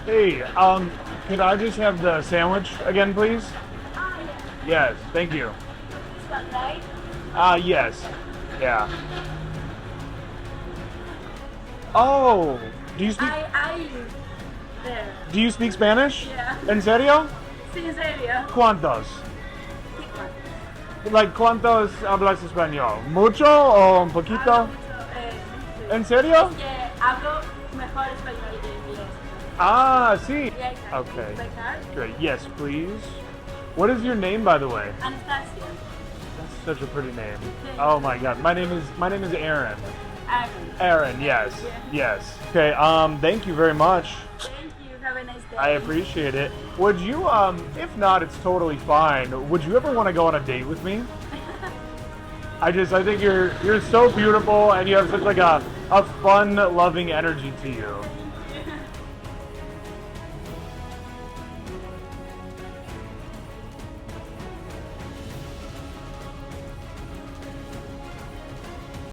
Hey, could I just have the sandwich again, please? Ah, yeah. Yes, thank you. Is that right? Yes. Yeah. Oh, do you speak I live there. do you speak Spanish? Yeah. En serio? Sí, en serio. ¿Cuántos? Sí, bueno. Like, ¿cuántos hablas español? ¿Mucho o un Hablo poquito? mucho, sí. ¿En serio? Es que hablo mejor español que inglés. Ah, sí. Yeah, exactly. Okay. My card? Great. Yes, please. What is your name, by the way? Anastasia. That's such a pretty name. Thank Oh you. my God. My name is Aaron. Aaron. Aaron. Yes. Yeah. Yes. Okay. Thank you very much. Thank you. Have a nice day. I appreciate it. Would you, if not, it's totally fine. Would you ever want to go on a date with me? I think you're so beautiful and you have such like a fun, loving energy to you.